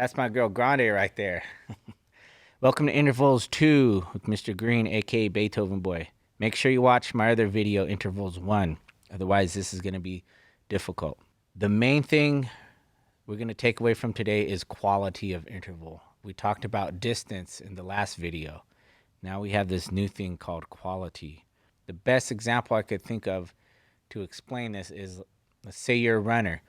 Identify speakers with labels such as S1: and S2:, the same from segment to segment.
S1: That's my girl Grande right there. Welcome to Intervals 2 with Mr. Green, aka Beethoven Boy. Make sure you watch my other video, Intervals 1. Otherwise, this is going to be difficult. The main thing we're going to take away from today is quality of interval. We talked about distance in the last video. Now we have this new thing called quality. The best example I could think of to explain this is, let's say you're a runner.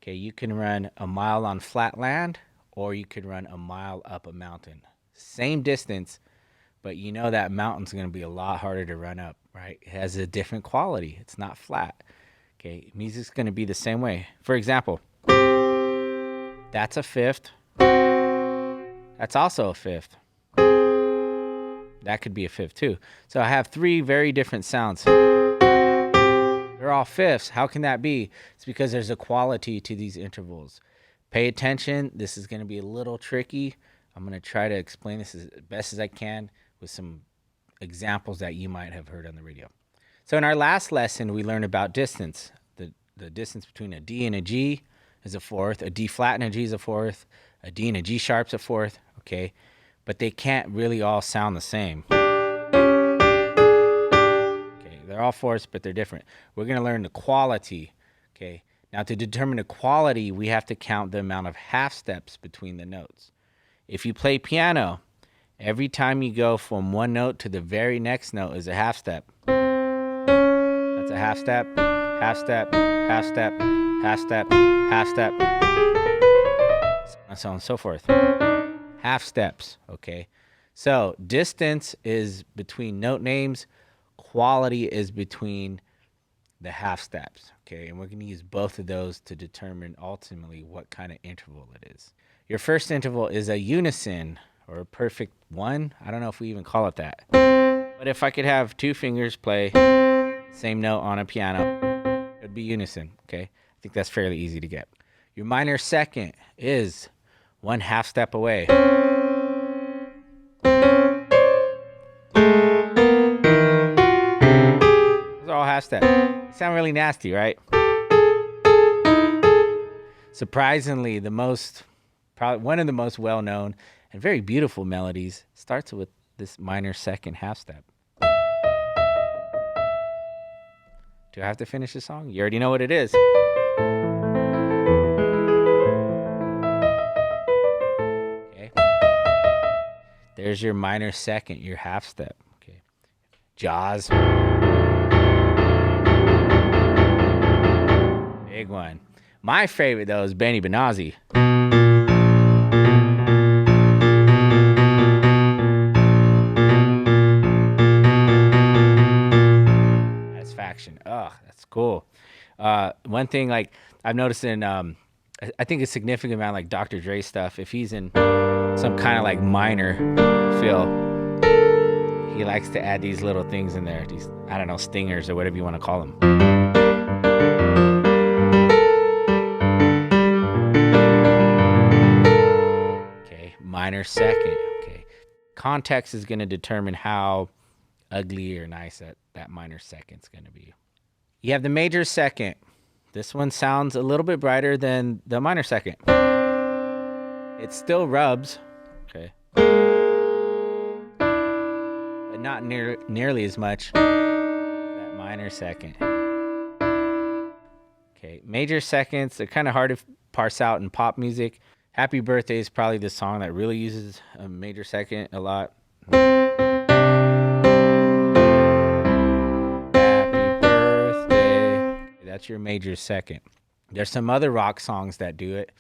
S1: Okay, you can run a mile on flat land, or you could run a mile up a mountain. Same distance, but you know that mountain's going to be a lot harder to run up, right? It has a different quality. It's not flat. Okay, music's going to be the same way. For example, that's a fifth. That's also a fifth. That could be a fifth too. So I have three very different sounds. They're all fifths. How can that be? It's because there's a quality to these intervals. Pay attention. This is going to be a little tricky. I'm going to try to explain this as best as I can with some examples that you might have heard on the radio. So in our last lesson, we learned about distance. The distance between a D and a G is a fourth. A D flat and a G is a fourth. A D and a G sharp's a fourth. Okay, but they can't really all sound the same. Okay, they're all fourths, but they're different. We're going to learn the quality. Okay, now to determine the quality, we have to count the amount of half steps between the notes. If you play piano, every time you go from one note to the very next note is a half step. That's a half step, half step, half step, half step, half step, so on and so forth. Half steps, okay? So distance is between note names. Quality is between the half steps, okay? And we're going to use both of those to determine ultimately what kind of interval it is. Your first interval is a unison or a perfect one. I don't know if we even call it that. But if I could have two fingers play same note on a piano, it would be unison, okay? I think that's fairly easy to get. Your minor second is one half step away. Those are all half steps. They sound really nasty, right? Surprisingly, probably one of the most well-known and very beautiful melodies starts with this minor second half step. Do I have to finish the song? You already know what it is. Okay. There's your minor second, your half step. Okay. Jaws. Big one. My favorite, though, is Benny Benassi. Satisfaction. Oh, that's cool. One thing, like, I've noticed in, I think a significant amount, like Dr. Dre stuff, if he's in some kind of like minor feel, he likes to add these little things in there. These, I don't know, stingers or whatever you want to call them. Minor second, okay. Context is going to determine how ugly or nice that minor second's going to be. You have the major second. This one sounds a little bit brighter than the minor second. It still rubs, okay, but not nearly as much as that minor second. Okay, major seconds, they're kind of hard to parse out in pop music. Happy Birthday is probably the song that really uses a major second a lot. Happy birthday. That's your major second. There's some other rock songs that do it.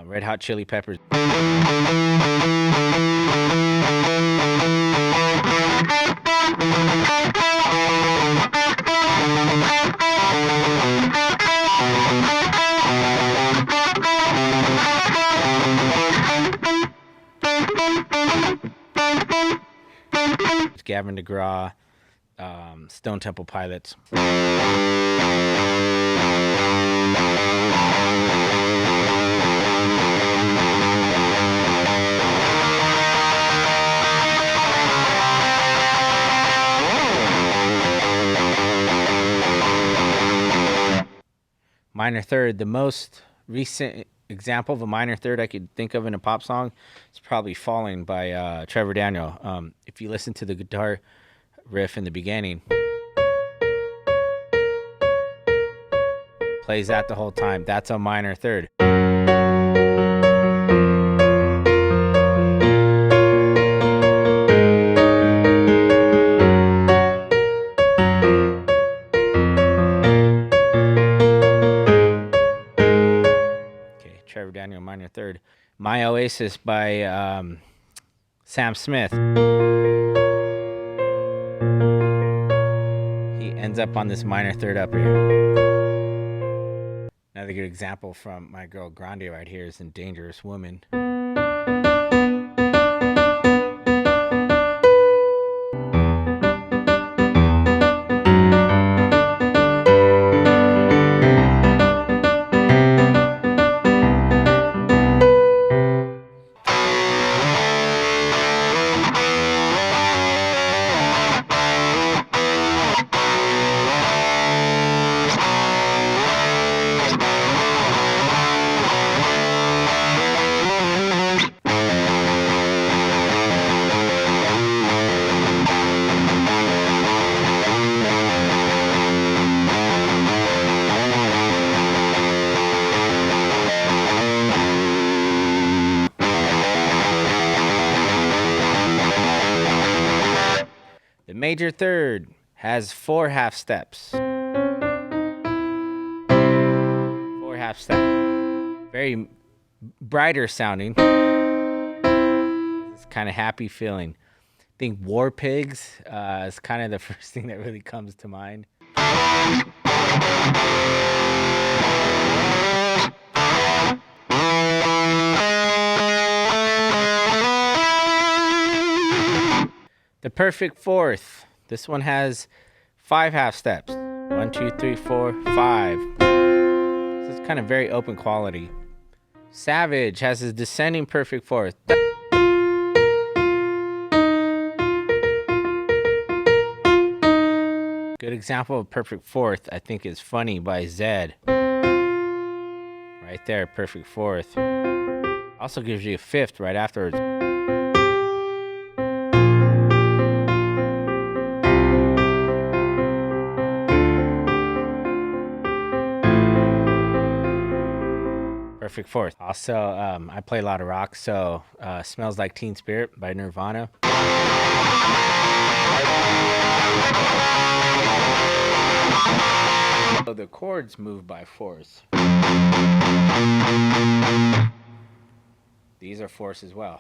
S1: Red Hot Chili Peppers. Gavin DeGraw, Stone Temple Pilots. Minor third, the most recent example of a minor third I could think of in a pop song is probably Falling by Trevor Daniel. If you listen to the guitar riff in the beginning, plays that the whole time. That's a minor third. Okay, Trevor Daniel, minor third. My Oasis by Sam Smith. He ends up on this minor third up here. Another good example from my girl Grande right here is in Dangerous Woman. The major third has 4 half steps. 4 half steps. Very brighter sounding. It's kind of happy feeling. I think War Pigs is kind of the first thing that really comes to mind. The perfect fourth. This one has 5 half steps. 1, 2, 3, 4, 5. This is kind of very open quality. Savage has his descending perfect fourth. Good example of perfect fourth, I think, is Funny by Zedd. Right there, perfect fourth. Also gives you a fifth right afterwards. Perfect fourth. Also, I play a lot of rock, so Smells Like Teen Spirit by Nirvana. So the chords move by fourths. These are fourths as well.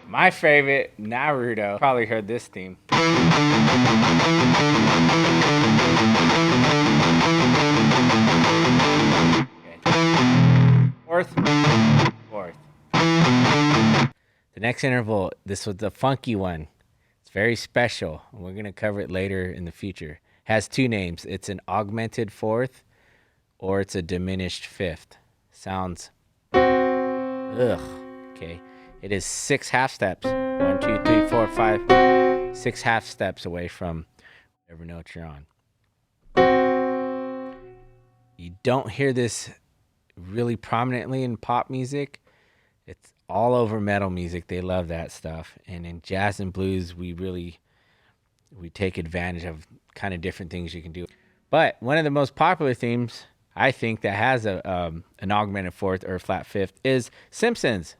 S1: My favorite, Naruto. Probably heard this theme. Okay. Fourth. The next interval, this was the funky one. It's very special. We're going to cover it later in the future. Has 2 names. It's an augmented fourth or it's a diminished fifth. Sounds ugh. Okay. It is 6 half steps. 1, 2, 3, 4, 5. 6 half steps away from whatever note you're on. You don't hear this really prominently in pop music. It's all over metal music. They love that stuff. And in jazz and blues, we take advantage of kind of different things you can do. But one of the most popular themes, I think, that has an augmented fourth or a flat fifth is Simpsons.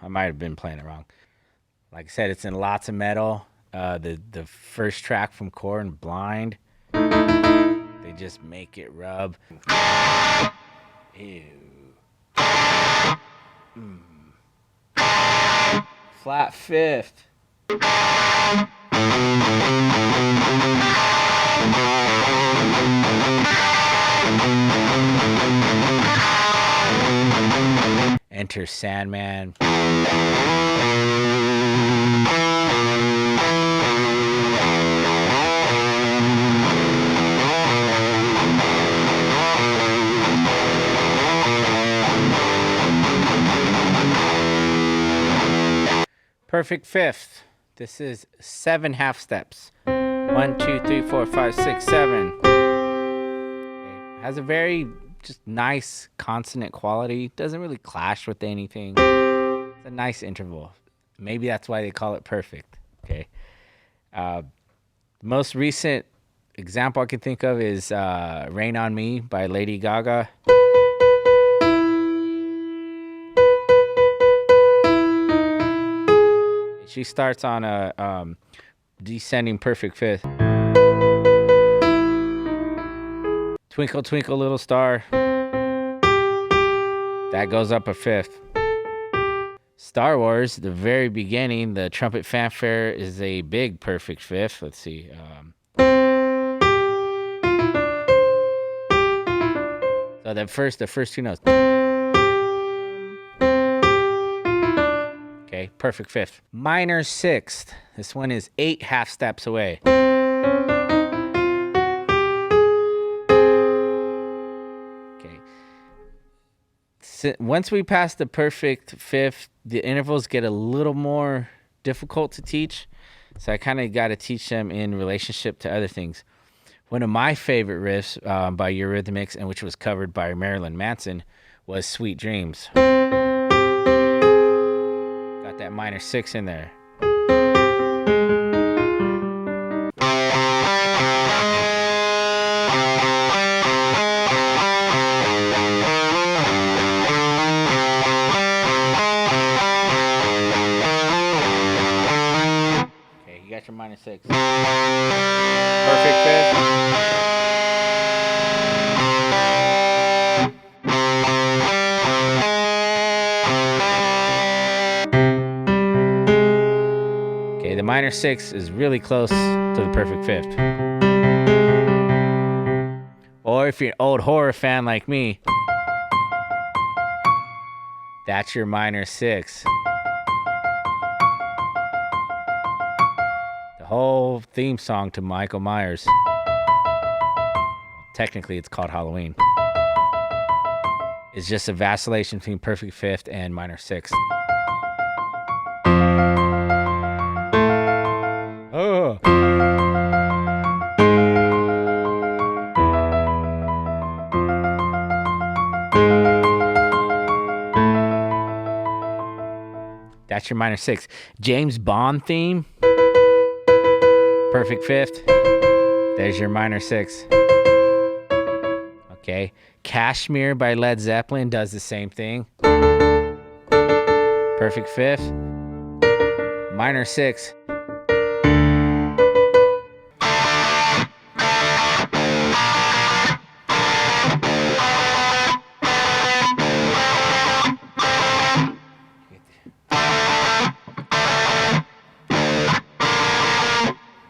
S1: I might have been playing it wrong. Like I said, it's in lots of metal. The first track from Korn, Blind, they just make it rub. Ew. Flat fifth. Enter Sandman. Perfect fifth. This is 7 half steps. 1, 2, 3, 4, 5, 6, 7. Okay. Has a very just nice consonant quality. Doesn't really clash with anything. It's a nice interval. Maybe that's why they call it perfect. Okay. The most recent example I can think of is Rain on Me by Lady Gaga. She starts on a descending perfect fifth. Twinkle, Twinkle, Little Star. That goes up a fifth. Star Wars, the very beginning, the trumpet fanfare is a big perfect fifth. Let's see. So the first two notes. Okay, perfect fifth. Minor sixth. This one is 8 half steps away. Okay. Once we pass the perfect fifth, the intervals get a little more difficult to teach. So I kind of got to teach them in relationship to other things. One of my favorite riffs by Eurythmics, and which was covered by Marilyn Manson, was Sweet Dreams. Got that minor 6 in there. Okay, you got your minor 6. Perfect fifth. The minor 6 is really close to the perfect fifth. Or if you're an old horror fan like me, that's your minor 6. The whole theme song to Michael Myers. Technically, it's called Halloween. It's just a vacillation between perfect fifth and minor 6. Oh. That's your minor 6. James Bond theme. Perfect fifth. There's your minor 6. Okay. Kashmir by Led Zeppelin does the same thing. Perfect fifth. Minor 6.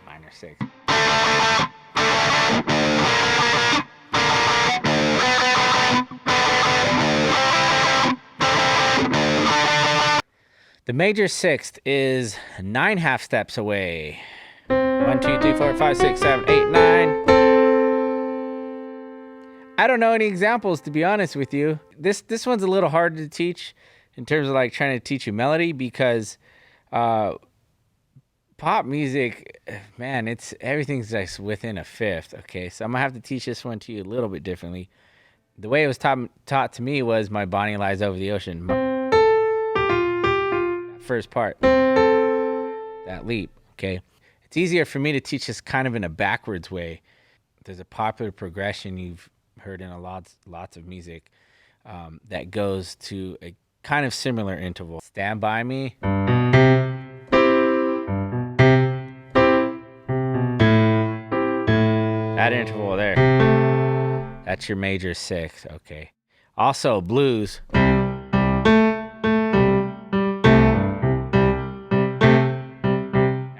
S1: Minor 6. The major sixth is 9 half steps away. 1, 2, 3, 4, 5, 6, 7, 8, 9. I don't know any examples, to be honest with you. This one's a little hard to teach in terms of like trying to teach you melody, because pop music, man, everything's just within a fifth. Okay, so I'm gonna have to teach this one to you a little bit differently. The way it was taught to me was My Bonnie Lies Over the Ocean. First part, that leap. Okay, it's easier for me to teach this kind of in a backwards way. There's a popular progression you've heard in lots of music that goes to a kind of similar interval. Stand By Me. That interval there, that's your major sixth. Okay, also blues.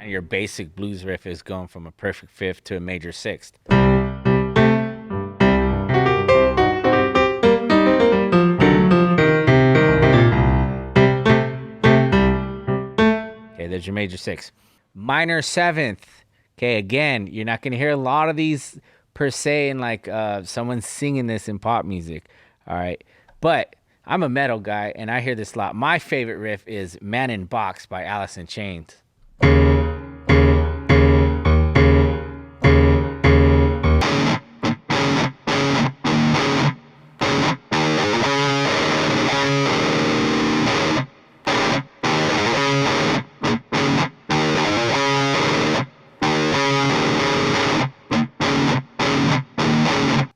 S1: Your basic blues riff is going from a perfect fifth to a major sixth. Okay, there's your major sixth. Minor seventh. Okay, again, you're not going to hear a lot of these per se in like someone singing this in pop music. All right, but I'm a metal guy, and I hear this a lot. My favorite riff is Man in Box by Alice in Chains.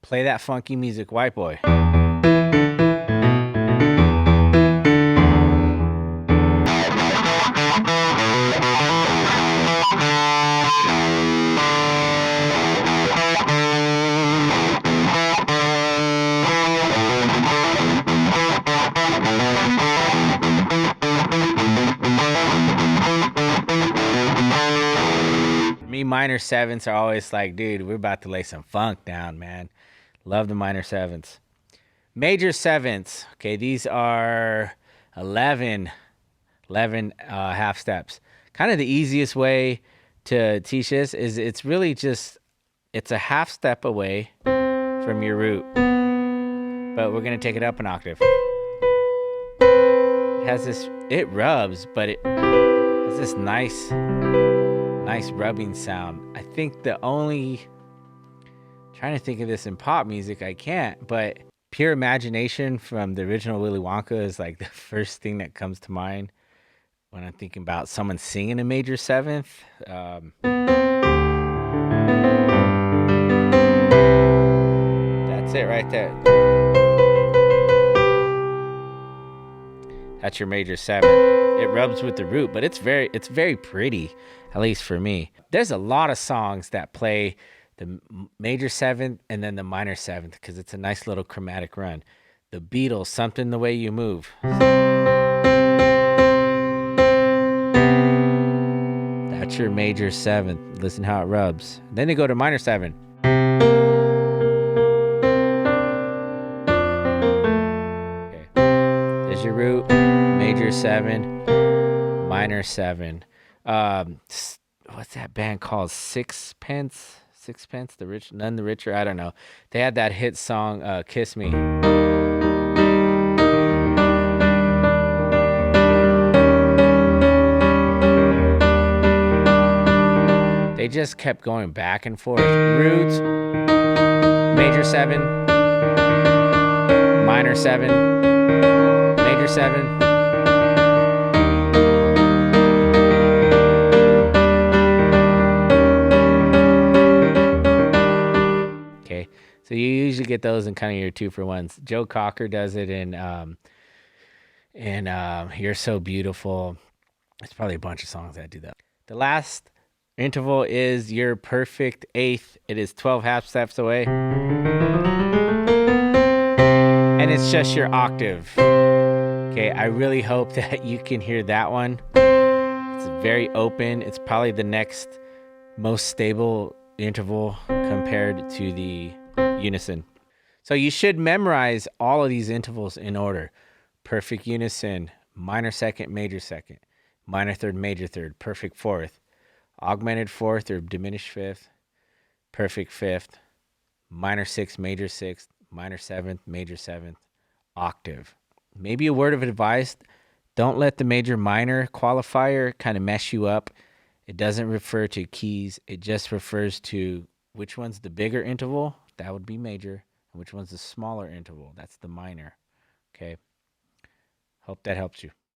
S1: Play that funky music, white boy. Me, minor sevenths are always like, dude, we're about to lay some funk down, man. Love the minor sevenths. Major sevenths. Okay, these are 11 half steps. Kind of the easiest way to teach this is it's really just, it's a half step away from your root, but we're going to take it up an octave. It has this, it rubs, but it has this nice rubbing sound. I think the only, trying to think of this in pop music, I can't, but Pure Imagination from the original Willy Wonka is like the first thing that comes to mind when I'm thinking about someone singing a major seventh. That's it right there. That's your major seventh. It rubs with the root, but it's very pretty, at least for me. There's a lot of songs that play the major seventh and then the minor seventh because it's a nice little chromatic run. The Beatles, Something the Way You Move. That's your major seventh. Listen how it rubs. Then they go to minor seven. Okay. There's your root, major seven, minor seven. What's that band called? Sixpence, the rich, none the richer. I don't know. They had that hit song, "Kiss Me." They just kept going back and forth. Roots, major seven, minor seven, major seven. Okay, so you usually get those in kind of your 2-for-1s. Joe Cocker does it in You're So Beautiful. There's probably a bunch of songs that do that. The last interval is your perfect eighth. It is 12 half steps away. And it's just your octave. Okay, I really hope that you can hear that one. It's very open. It's probably the next most stable interval compared to the unison. So you should memorize all of these intervals in order. Perfect unison, minor second, major second, minor third, major third, perfect fourth, augmented fourth or diminished fifth, perfect fifth, minor sixth, major sixth, minor seventh, major seventh, octave. Maybe a word of advice, don't let the major minor qualifier kind of mess you up. It doesn't refer to keys. It just refers to which one's the bigger interval, that would be major, and which one's the smaller interval, that's the minor. Okay. Hope that helps you.